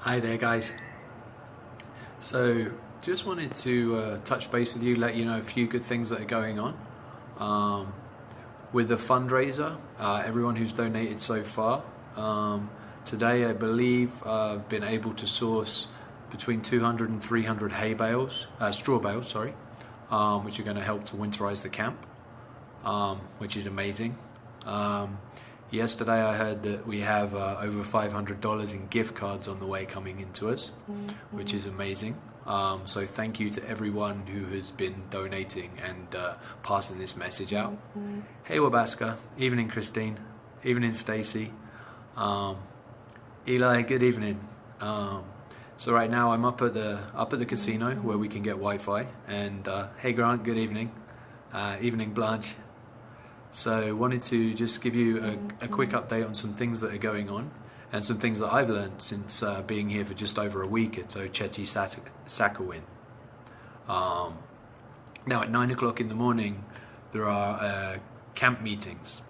Hi there, guys. So, just wanted to touch base with you, let you know a few good things that are going on. With the fundraiser, everyone who's donated so far. Today, I believe I've been able to source between 200 and 300 straw bales, sorry, which are going to help to winterize the camp, which is amazing. Yesterday I heard that we have over $500 in gift cards on the way coming into us, which is amazing. So thank you to everyone who has been donating and passing this message out. Hey Wabaska, evening Christine, evening Stacy, Eli, good evening. So right now I'm up at the casino where we can get Wi-Fi, and hey Grant, good evening, evening Blanche. So wanted to just give you a quick update on some things that are going on and some things that I've learned since being here for just over a week at Oceti Sakowin. Now at 9 o'clock in the morning there are camp meetings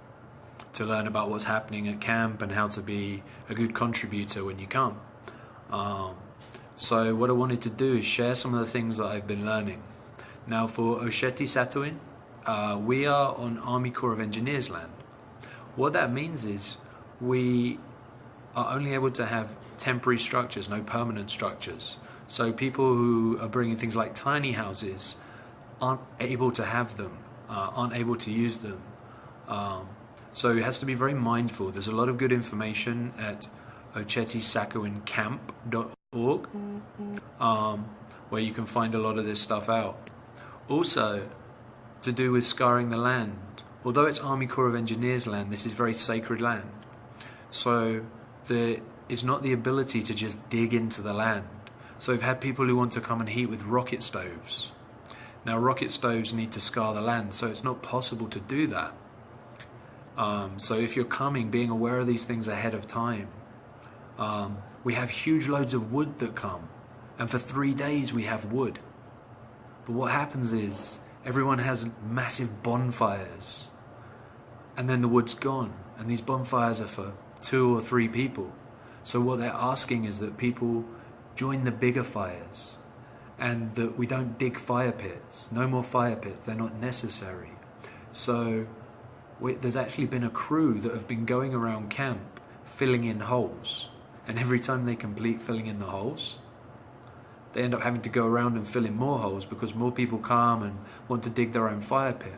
to learn about what's happening at camp and how to be a good contributor when you come. So what I wanted to do is share some of the things that I've been learning. Now for Oceti Sakowin, we are on Army Corps of Engineers land. What that means is we are only able to have temporary structures, no permanent structures. So people who are bringing things like tiny houses aren't able to have them, aren't able to use them. So it has to be very mindful. There's a lot of good information at OcetiSakowinCamp.org, where you can find a lot of this stuff out. Also, to do with scarring the land. Although it's Army Corps of Engineers land, this is very sacred land. So there is not the ability to just dig into the land. So we've had people who want to come and heat with rocket stoves. Now rocket stoves need to scar the land, so it's not possible to do that. So if you're coming, being aware of these things ahead of time. We have huge loads of wood that come, and for 3 days we have wood. But what happens is, everyone has massive bonfires, and then the wood's gone, and these bonfires are for 2 or 3 people. So what they're asking is that people join the bigger fires, and that we don't dig fire pits. No more fire pits, they're not necessary. So there's actually been a crew that have been going around camp filling in holes, and every time they complete filling in the holes, they end up having to go around and fill in more holes because more people come and want to dig their own fire pit.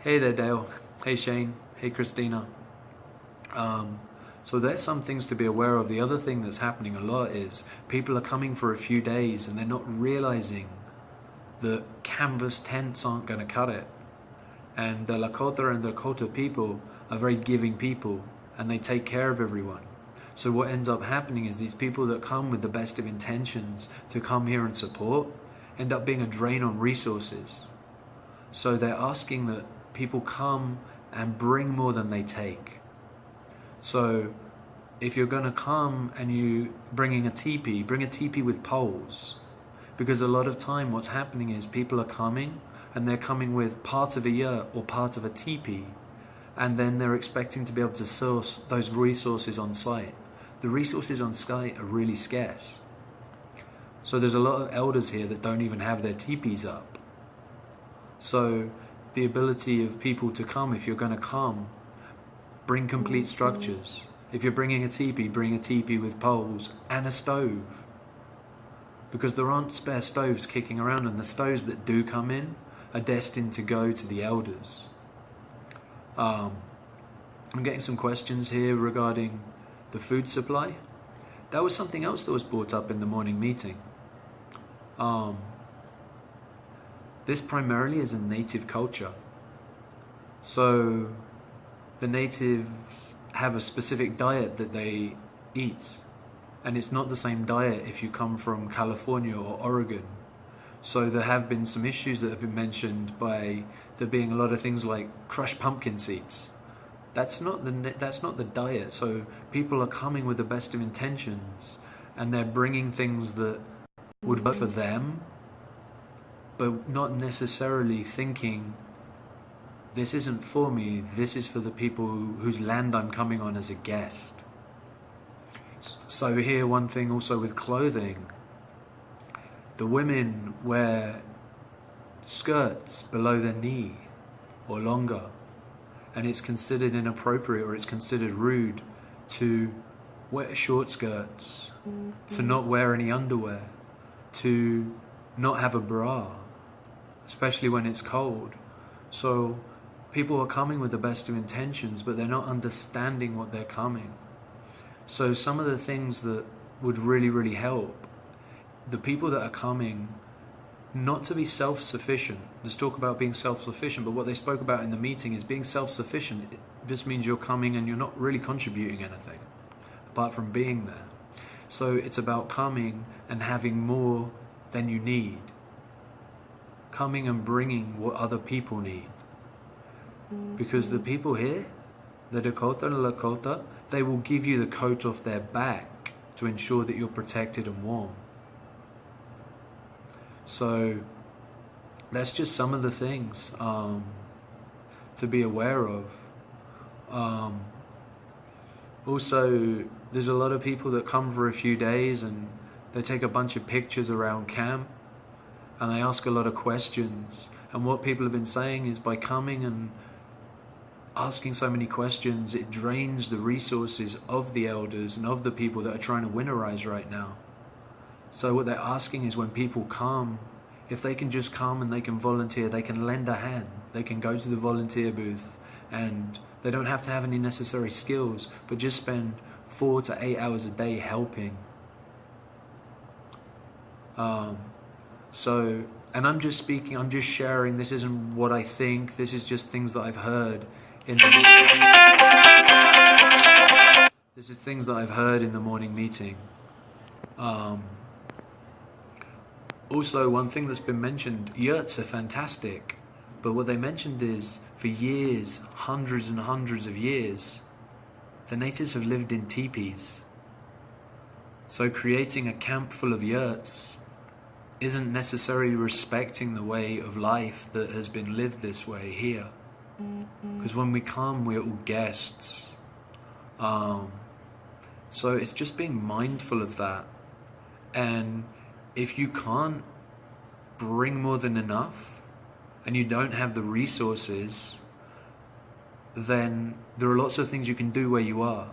Hey there, Dale. Hey, Shane. Hey, Christina. So there's some things to be aware of. The other thing that's happening a lot is people are coming for a few days and they're not realizing that canvas tents aren't going to cut it. And the Lakota and the Lakota people are very giving people, and they take care of everyone. So what ends up happening is these people that come with the best of intentions to come here and support end up being a drain on resources. So they're asking that people come and bring more than they take. So if you're going to come and you bringing a teepee, bring a teepee with poles. Because a lot of time what's happening is people are coming and they're coming with part of a yurt or part of a teepee, and then they're expecting to be able to source those resources on site. The resources on site are really scarce. So there's a lot of elders here that don't even have their teepees up. So the ability of people to come, if you're going to come, bring complete structures. If you're bringing a teepee, bring a teepee with poles and a stove. Because there aren't spare stoves kicking around, and the stoves that do come in are destined to go to the elders. I'm getting some questions here regarding the food supply. That was something else that was brought up in the morning meeting. This primarily is a native culture. So the natives have a specific diet that they eat, and it's not the same diet if you come from California or Oregon. So there have been some issues that have been mentioned by there being a lot of things like crushed pumpkin seeds. That's not the diet. So people are coming with the best of intentions, and they're bringing things that would work for them, but not necessarily thinking, this isn't for me, this is for the people whose land I'm coming on as a guest. So here, one thing also with clothing, the women wear skirts below their knee or longer, and it's considered inappropriate or it's considered rude to wear short skirts, to not wear any underwear, to not have a bra, especially when it's cold. So people are coming with the best of intentions, but they're not understanding what they're coming. So some of the things that would really, really help the people that are coming, not to be self-sufficient. Let's talk about being self-sufficient, but what they spoke about in the meeting is being self-sufficient. It just means you're coming and you're not really contributing anything apart from being there. So it's about coming and having more than you need. Coming and bringing what other people need. Because the people here, the Dakota and Lakota, they will give you the coat off their back to ensure that you're protected and warm. So that's just some of the things to be aware of. Also, there's a lot of people that come for a few days and they take a bunch of pictures around camp and they ask a lot of questions. And what people have been saying is by coming and asking so many questions, it drains the resources of the elders and of the people that are trying to winterize right now. So what they're asking is when people come, if they can just come and they can volunteer, they can lend a hand, they can go to the volunteer booth and they don't have to have any necessary skills, but just spend 4 to 8 hours a day helping. And I'm just speaking, I'm just sharing, this isn't what I think, this is just things that I've heard in the This is things that I've heard in the morning meeting. Also, one thing that's been mentioned, yurts are fantastic, but what they mentioned is, for years, hundreds and hundreds of years, the natives have lived in teepees. So creating a camp full of yurts isn't necessarily respecting the way of life that has been lived this way here. Because when we come, we're all guests. So it's just being mindful of that. And if you can't bring more than enough and you don't have the resources, then there are lots of things you can do where you are.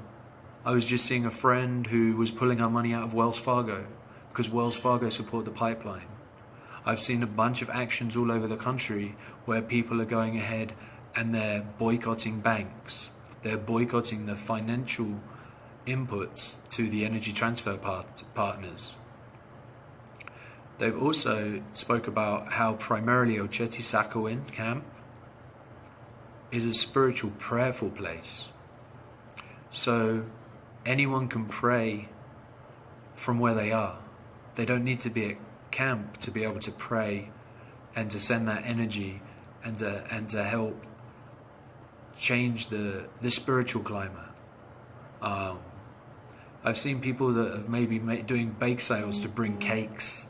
I was just seeing a friend who was pulling her money out of Wells Fargo because Wells Fargo support the pipeline. I've seen a bunch of actions all over the country where people are going ahead and they're boycotting banks. They're boycotting the financial inputs to the energy transfer partners. They've also spoke about how primarily Oceti Sakowin camp is a spiritual, prayerful place. So anyone can pray from where they are. They don't need to be at camp to be able to pray and to send that energy and to help change the spiritual climate. I've seen people that have maybe doing bake sales to bring cakes.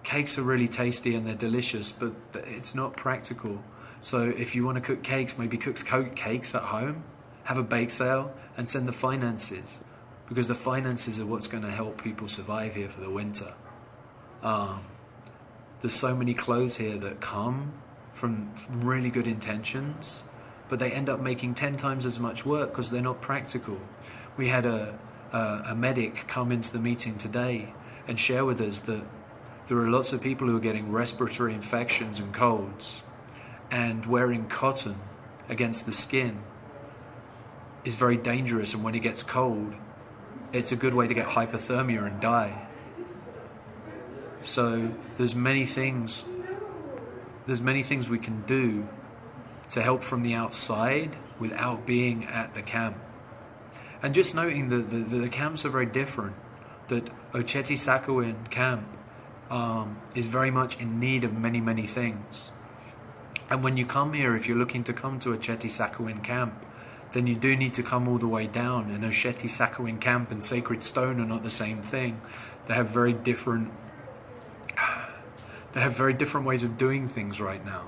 Cakes are really tasty and they're delicious, but it's not practical. So if you want to cook cakes, maybe cook cakes at home, have a bake sale and send the finances, because the finances are what's going to help people survive here for the winter. There's so many clothes here that come from really good intentions, but they end up making 10 times as much work because they're not practical. We had a medic come into the meeting today and share with us that there are lots of people who are getting respiratory infections and colds, and wearing cotton against the skin is very dangerous, and when it gets cold, it's a good way to get hypothermia and die. So there's many things we can do to help from the outside without being at the camp. And just noting that the camps are very different, that Oceti Sakowin camp is very much in need of many, many things. And when you come here, if you're looking to come to Oceti Sakowin camp, then you do need to come all the way down. And Oceti Sakowin camp and Sacred Stone are not the same thing. They have very different ways of doing things right now.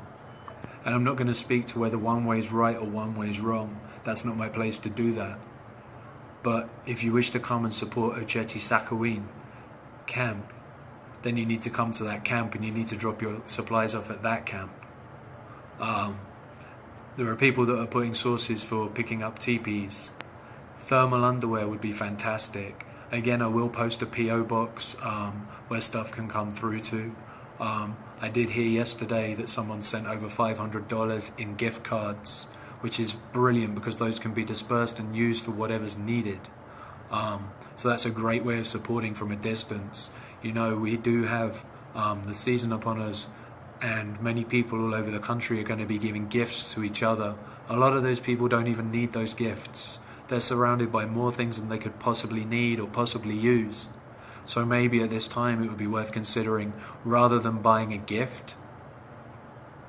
And I'm not going to speak to whether one way is right or one way is wrong. That's not my place to do that. But if you wish to come and support Ocheti Sakowin camp, then you need to come to that camp and you need to drop your supplies off at that camp. There are people that are putting sources for picking up teepees. Thermal underwear would be fantastic. Again, I will post a PO box where stuff can come through to. I did hear yesterday that someone sent over $500 in gift cards, which is brilliant because those can be dispersed and used for whatever's needed. So that's a great way of supporting from a distance. You know, we do have the season upon us, and many people all over the country are going to be giving gifts to each other. A lot of those people don't even need those gifts. They're surrounded by more things than they could possibly need or possibly use. So maybe at this time it would be worth considering, rather than buying a gift,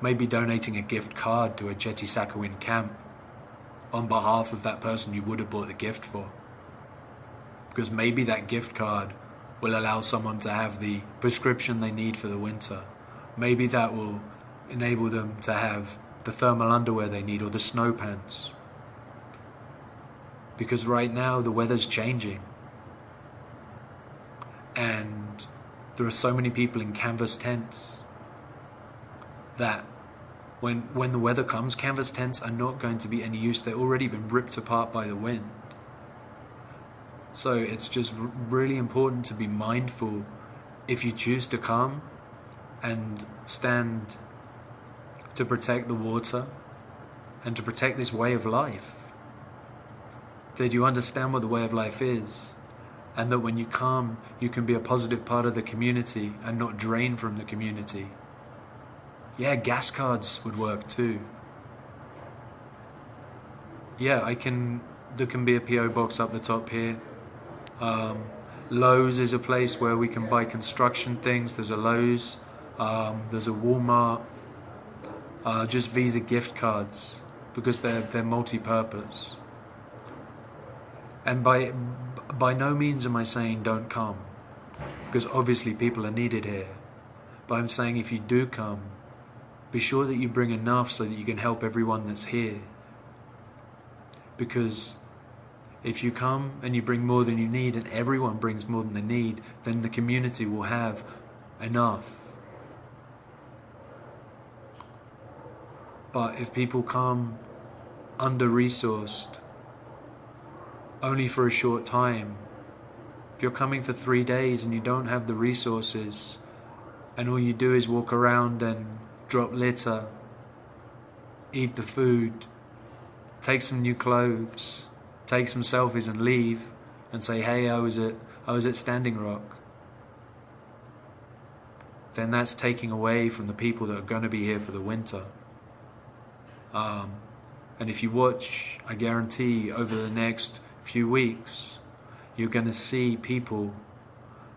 maybe donating a gift card to a Ocheti Sakowin camp on behalf of that person you would have bought the gift for. Because maybe that gift card will allow someone to have the prescription they need for the winter. Maybe that will enable them to have the thermal underwear they need or the snow pants. Because right now the weather's changing. And there are so many people in canvas tents that when the weather comes, canvas tents are not going to be any use. They've already been ripped apart by the wind. So it's just really important to be mindful if you choose to come and stand to protect the water and to protect this way of life. That you understand what the way of life is, and that when you come, you can be a positive part of the community and not drain from the community. Yeah, gas cards would work too. Yeah, there can be a PO box up the top here. Lowe's is a place where we can buy construction things. There's a Lowe's, there's a Walmart, just Visa gift cards, because they're multi-purpose. And by no means am I saying don't come, because obviously people are needed here. But I'm saying if you do come, be sure that you bring enough so that you can help everyone that's here. Because if you come and you bring more than you need and everyone brings more than they need, then the community will have enough. But if people come under-resourced, only for a short time, if you're coming for 3 days and you don't have the resources, and all you do is walk around and drop litter, eat the food, take some new clothes, take some selfies and leave, and say, hey, I was at Standing Rock, then that's taking away from the people that are going to be here for the winter. And if you watch, I guarantee over the next few weeks, you're going to see people,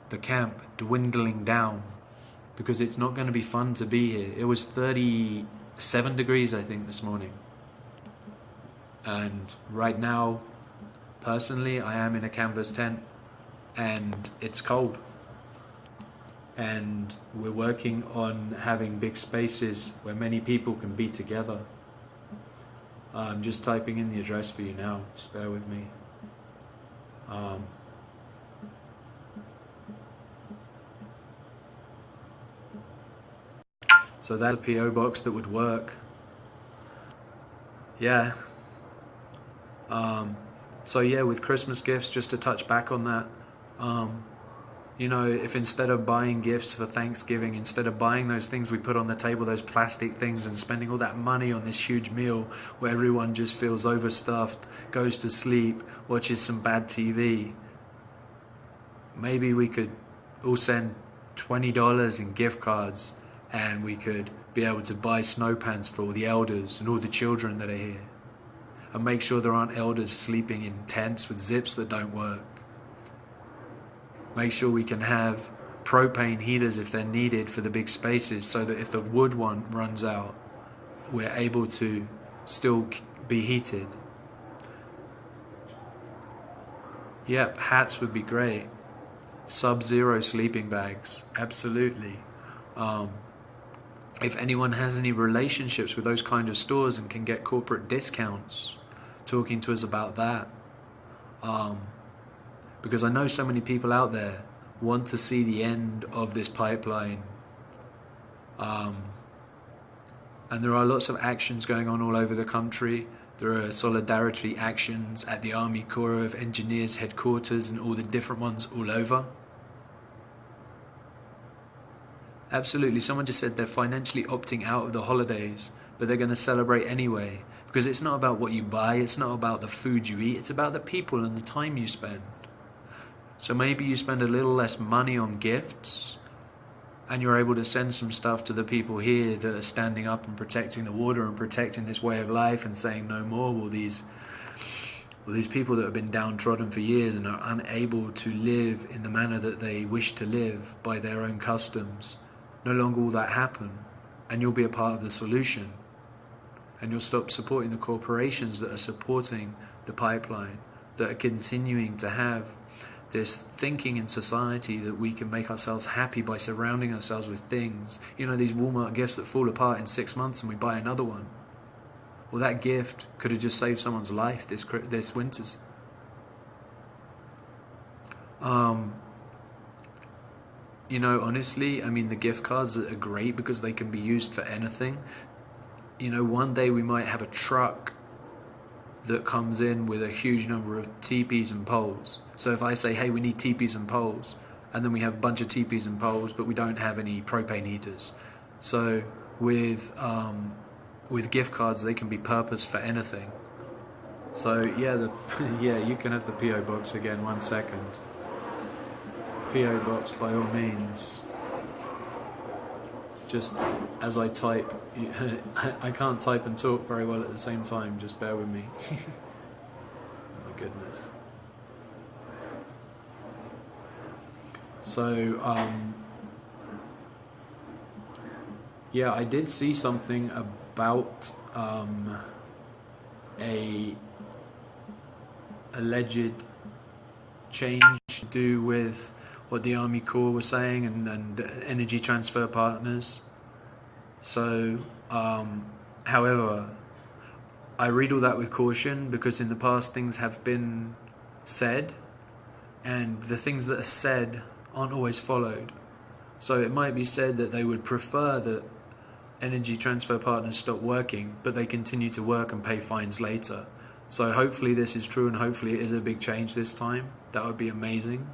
the camp, dwindling down, because it's not going to be fun to be here. It was 37 degrees, I think, this morning. And right now, personally, I am in a canvas tent and it's cold. And we're working on having big spaces where many people can be together. I'm just typing in the address for you now, just bear with me. So that's a PO box that would work. Yeah. So yeah, with Christmas gifts, just to touch back on that, you know, if instead of buying gifts for Thanksgiving, instead of buying those things we put on the table, those plastic things, and spending all that money on this huge meal where everyone just feels overstuffed, goes to sleep, watches some bad TV, maybe we could all send $20 in gift cards and we could be able to buy snow pants for all the elders and all the children that are here. And make sure there aren't elders sleeping in tents with zips that don't work. Make sure we can have propane heaters if they're needed for the big spaces, so that if the wood one runs out, we're able to still be heated. Yep, hats would be great. Sub-zero sleeping bags, absolutely. If anyone has any relationships with those kind of stores and can get corporate discounts, talking to us about that. Because I know so many people out there want to see the end of this pipeline. And there are lots of actions going on all over the country. There are solidarity actions at the Army Corps of Engineers headquarters and all the different ones all over. Absolutely, someone just said they're financially opting out of the holidays, but they're going to celebrate anyway. Because it's not about what you buy, it's not about the food you eat, it's about the people and the time you spend. So maybe you spend a little less money on gifts, and you're able to send some stuff to the people here that are standing up and protecting the water and protecting this way of life and saying no more. Will these people that have been downtrodden for years and are unable to live in the manner that they wish to live by their own customs, no longer will that happen, and you'll be a part of the solution. And you'll stop supporting the corporations that are supporting the pipeline, that are continuing to have this thinking in society that we can make ourselves happy by surrounding ourselves with things. You know, these Walmart gifts that fall apart in 6 months and we buy another one. Well, that gift could have just saved someone's life this winter's. You know, honestly, I mean, the gift cards are great because they can be used for anything. You know, one day we might have a truck that comes in with a huge number of teepees and poles. So if I say, hey, we need teepees and poles, and then we have a bunch of teepees and poles, but we don't have any propane heaters. So with gift cards, they can be purposed for anything. So yeah, yeah, you can have the PO box again. 1 second. PO box by all means. Just as I type, I can't type and talk very well at the same time, just bear with me. Oh my goodness. So, yeah, I did see something about a alleged change to do with what the Army Corps was saying and Energy Transfer Partners. So, however, I read all that with caution because in the past things have been said and the things that are said aren't always followed. So it might be said that they would prefer that Energy Transfer Partners stop working, but they continue to work and pay fines later. So hopefully this is true and hopefully it is a big change this time. That would be amazing.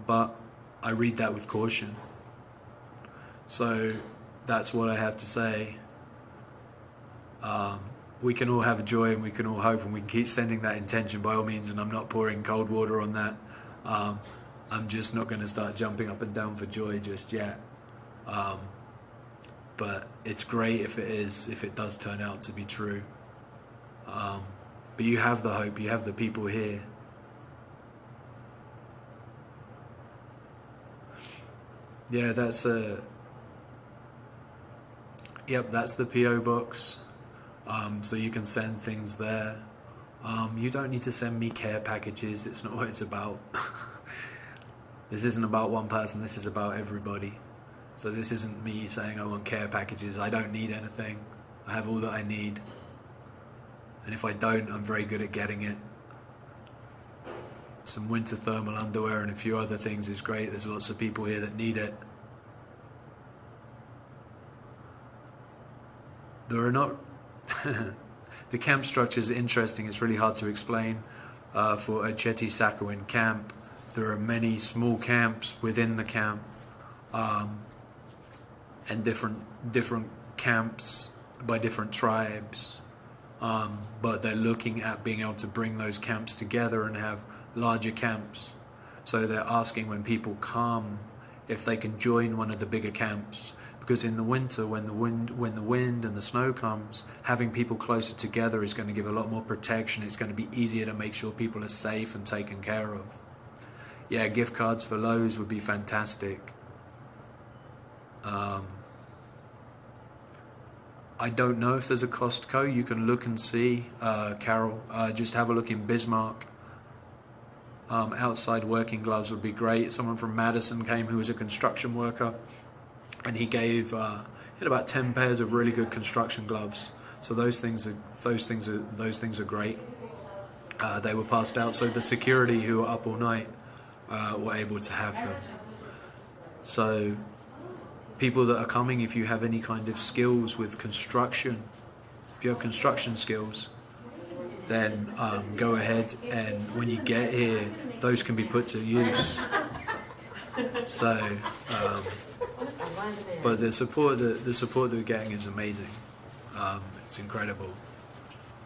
But I read that with caution. So that's what I have to say. We can all have joy and we can all hope and we can keep sending that intention by all means, and I'm not pouring cold water on that. I'm just not going to start jumping up and down for joy just yet. But it's great if it does turn out to be true. But you have the hope, you have the people here. Yeah, that's the PO box. So you can send things there. You don't need to send me care packages. It's not what it's about. This isn't about one person. This is about everybody. So this isn't me saying I want care packages. I don't need anything. I have all that I need. And if I don't, I'm very good at getting it. Some winter thermal underwear and a few other things is great. There's lots of people here that need it. There are not... The camp structure is interesting. It's really hard to explain. For a Chetty Sakowin camp, there are many small camps within the camp, and different camps by different tribes. But they're looking at being able to bring those camps together and have larger camps. So they're asking when people come if they can join one of the bigger camps, because in the winter when the wind and the snow comes, having people closer together is going to give a lot more protection. It's going to be easier to make sure people are safe and taken care of. Yeah, gift cards for Lowe's would be fantastic. I don't know if there's a Costco. You can look and see, Carol. Just have a look in Bismarck. Outside working gloves would be great. Someone from Madison came who was a construction worker, and he gave he had about 10 pairs of really good construction gloves. So those things are great. They were passed out, so the security who were up all night were able to have them. So people that are coming, if you have any kind of skills with construction, if you have construction skills, then go ahead, and when you get here, those can be put to use. So, but the support that we're getting is amazing. It's incredible,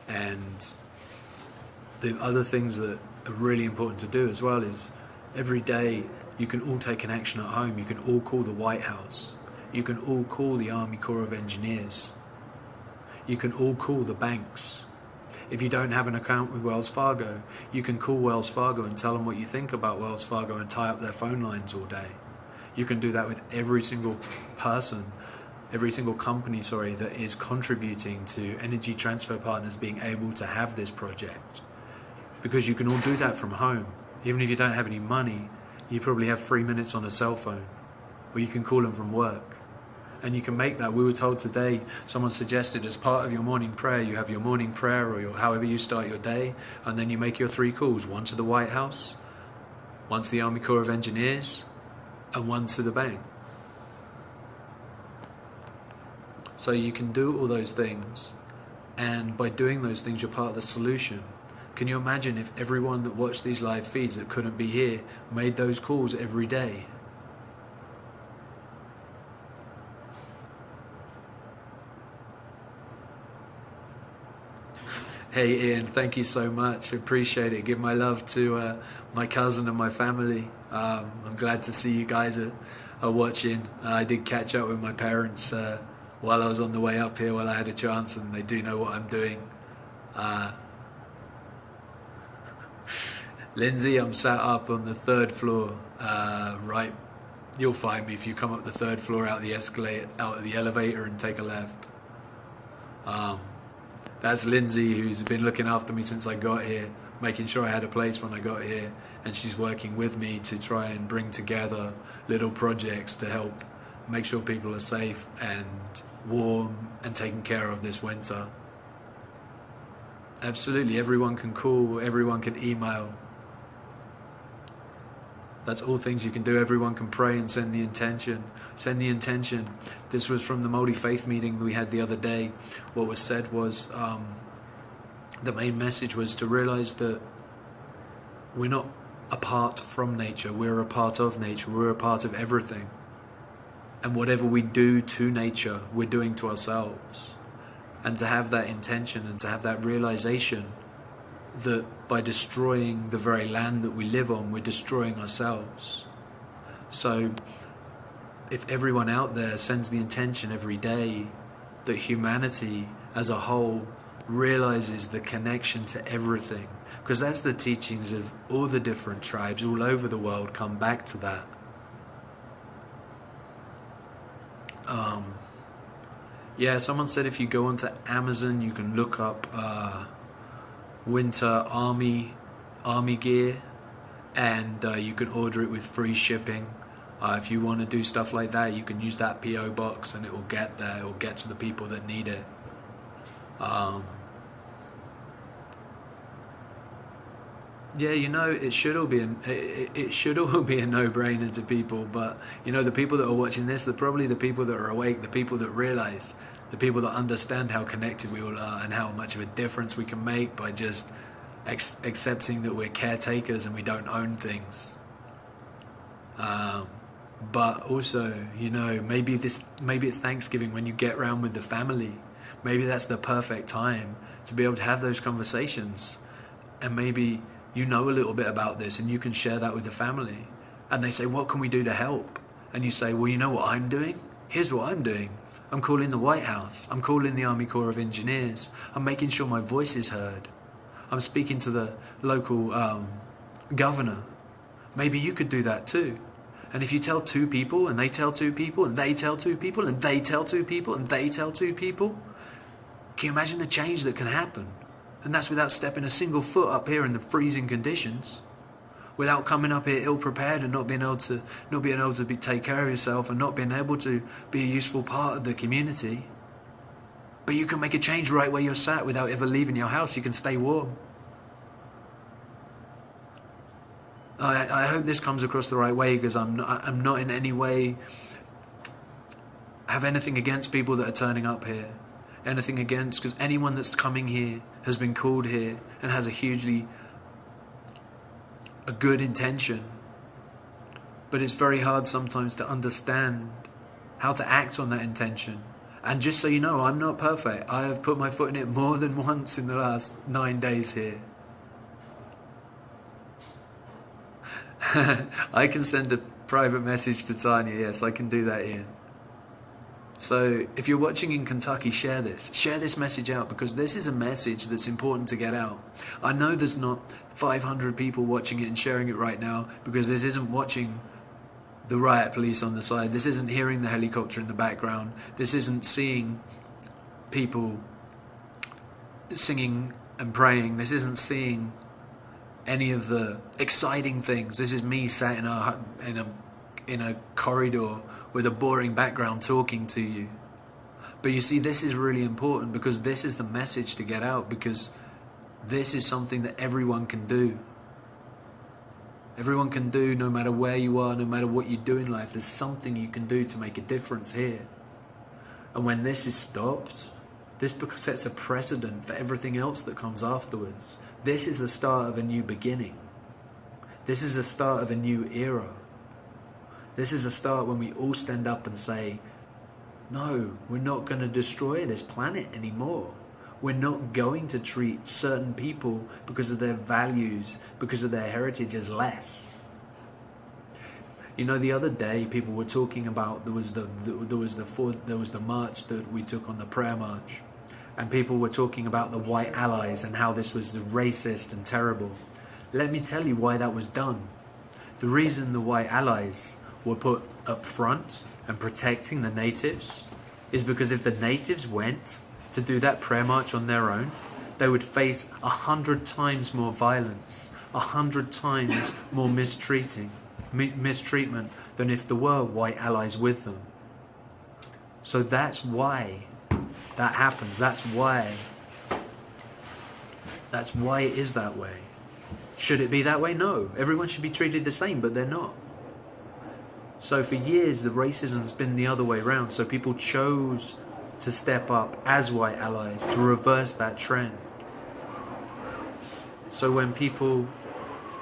and the other things that are really important to do as well is every day you can all take an action at home. You can all call the White House. You can all call the Army Corps of Engineers. You can all call the banks. If you don't have an account with Wells Fargo, you can call Wells Fargo and tell them what you think about Wells Fargo and tie up their phone lines all day. You can do that with every single person, every single company, that is contributing to Energy Transfer Partners being able to have this project. Because you can all do that from home. Even if you don't have any money, you probably have 3 minutes on a cell phone, or you can call them from work. And you can make that. We were told today, someone suggested as part of your morning prayer, you have your morning prayer or however you start your day, and then you make your 3 calls, one to the White House, one to the Army Corps of Engineers, and one to the bank. So you can do all those things, and by doing those things, you're part of the solution. Can you imagine if everyone that watched these live feeds that couldn't be here made those calls every day? Hey Ian, thank you so much. Appreciate it. Give my love to my cousin and my family. I'm glad to see you guys are watching. I did catch up with my parents while I was on the way up here while I had a chance, and they do know what I'm doing. Lindsay, I'm sat up on the 3rd floor, right. You'll find me if you come up the 3rd floor out of the elevator and take a left. That's Lindsay, who's been looking after me since I got here, making sure I had a place when I got here, and she's working with me to try and bring together little projects to help make sure people are safe and warm and taken care of this winter. Absolutely, everyone can call, everyone can email. That's all things you can do. Everyone can pray and send the intention. Send the intention. This was from the multi-faith meeting we had the other day. What was said was, the main message was to realize that we're not apart from nature. We're a part of nature. We're a part of everything. And whatever we do to nature, we're doing to ourselves. And to have that intention and to have that realization that by destroying the very land that we live on, we're destroying ourselves. So if everyone out there sends the intention every day that humanity as a whole realizes the connection to everything, because that's the teachings of all the different tribes all over the world come back to that. Yeah, someone said if you go onto Amazon, you can look up winter army gear, and you can order it with free shipping. If you want to do stuff like that, you can use that PO box and it will get there. It will get to the people that need it. Yeah, it should all be it should all be a no-brainer to people. But the people that are watching this, they're probably the people that are awake, the people that realize, the people that understand how connected we all are and how much of a difference we can make by just accepting that we're caretakers and we don't own things. But also, maybe it's Thanksgiving when you get around with the family. Maybe that's the perfect time to be able to have those conversations, and maybe a little bit about this and you can share that with the family. And they say, what can we do to help? And you say, well, you know what I'm doing? Here's what I'm doing. I'm calling the White House. I'm calling the Army Corps of Engineers. I'm making sure my voice is heard. I'm speaking to the local governor. Maybe you could do that too. And if you tell 2 people and they tell 2 people and they tell 2 people and they tell 2 people and they tell 2 people, can you imagine the change that can happen? And that's without stepping a single foot up here in the freezing conditions, without coming up here ill-prepared and not being able to take care of yourself and not being able to be a useful part of the community. But you can make a change right where you're sat without ever leaving your house. You can stay warm. I hope this comes across the right way, because I'm not in any way have anything against people that are turning up here. Anything against, because anyone that's coming here has been called here and has a good intention. But it's very hard sometimes to understand how to act on that intention. And just so you know, I'm not perfect. I have put my foot in it more than once in the last 9 days here. I can send a private message to Tanya. Yes, I can do that, Ian. So if you're watching in Kentucky, share this message out, because this is a message that's important to get out. I know there's not 500 people watching it and sharing it right now, because this isn't watching the riot police on the side. This isn't hearing the helicopter in the background. This isn't seeing people singing and praying. This isn't seeing any of the exciting things. This is me sat in a corridor with a boring background talking to you. But you see, this is really important, because this is the message to get out, because this is something that everyone can do. Everyone can do, no matter where you are, no matter what you do in life. There's something you can do to make a difference here. And when this is stopped, this sets a precedent for everything else that comes afterwards. This is the start of a new beginning. This is the start of a new era. This is a start when we all stand up and say, no, we're not going to destroy this planet anymore. We're not going to treat certain people because of their values, because of their heritage, as less. You know, the other day people were talking about there was the march that we took on, the prayer march, and people were talking about the white allies and how this was racist and terrible. Let me tell you why that was done. The reason the white allies were put up front and protecting the natives is because if the natives went to do that prayer march on their own, they would face 100 times more violence, 100 times more mistreatment than if there were white allies with them. So that's why that happens. That's why it is that way. Should it be that way? No. Everyone should be treated the same, but they're not. So for years, the racism's been the other way around. So people chose to step up as white allies to reverse that trend. So when people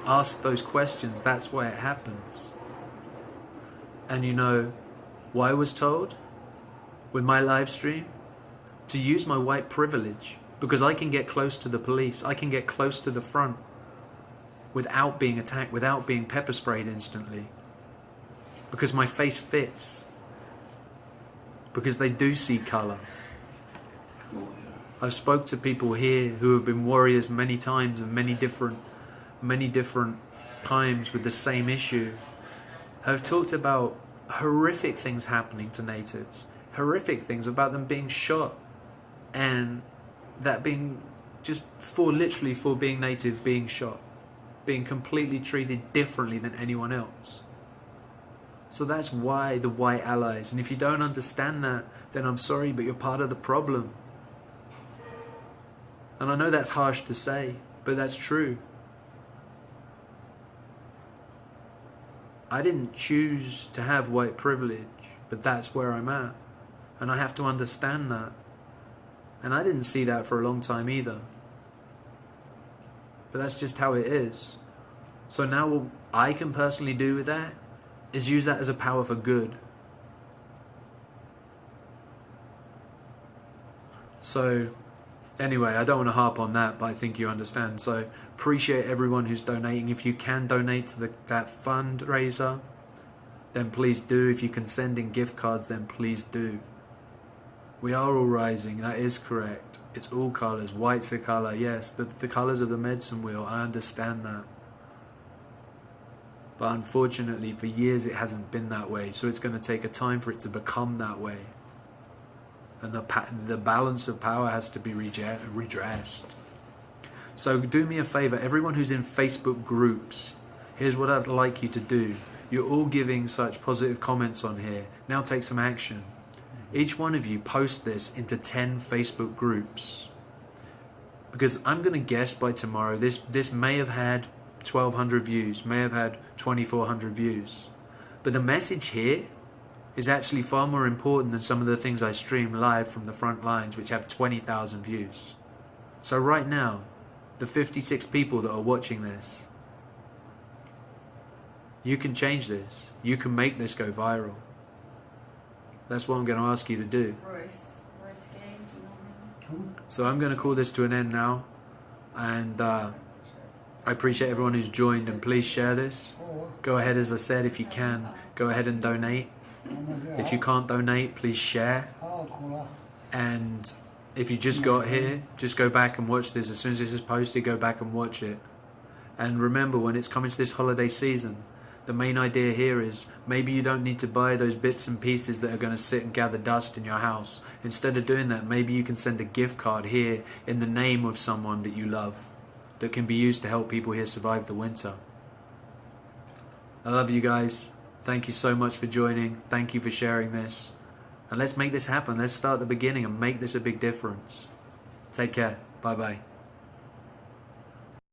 ask those questions, that's why it happens. And you know what I was told with my live stream? To use my white privilege, because I can get close to the police. I can get close to the front without being attacked, without being pepper sprayed instantly. Because my face fits. Because they do see colour. I've spoke to people here who have been warriors many times and many different times with the same issue. Have talked about horrific things happening to natives. Horrific things about them being shot. And that being just literally for being native, being shot. Being completely treated differently than anyone else. So that's why the white allies. And if you don't understand that, then I'm sorry, but you're part of the problem. And I know that's harsh to say, but that's true. I didn't choose to have white privilege, but that's where I'm at. And I have to understand that. And I didn't see that for a long time either. But that's just how it is. So now what I can personally do with that is use that as a power for good. So anyway, I don't want to harp on that, but I think you understand. So appreciate everyone who's donating. If you can donate to that fundraiser, then please do. If you can send in gift cards, then please do. We are all rising, that is correct. It's all colours. White's a colour, yes. The colours of the medicine wheel, I understand that. But unfortunately, for years it hasn't been that way. So it's going to take a time for it to become that way. And the balance of power has to be redressed. So do me a favour, everyone who's in Facebook groups, here's what I'd like you to do. You're all giving such positive comments on here. Now take some action. Each one of you post this into 10 Facebook groups. Because I'm going to guess by tomorrow, this may have had 1,200 views, may have had 2,400 views. But the message here is actually far more important than some of the things I stream live from the front lines, which have 20,000 views. So right now, the 56 people that are watching this, you can change this. You can make this go viral. That's what I'm going to ask you to do. Royce Game, do you know him? So I'm going to call this to an end now. And I appreciate everyone who's joined, and please share this. Go ahead, as I said, if you can, go ahead and donate. If you can't donate, please share. And if you just got here, just go back and watch this. As soon as this is posted, go back and watch it. And remember, when it's coming to this holiday season, the main idea here is maybe you don't need to buy those bits and pieces that are going to sit and gather dust in your house. Instead of doing that, maybe you can send a gift card here in the name of someone that you love that can be used to help people here survive the winter. I love you guys. Thank you so much for joining. Thank you for sharing this. And let's make this happen. Let's start at the beginning and make this a big difference. Take care. Bye-bye.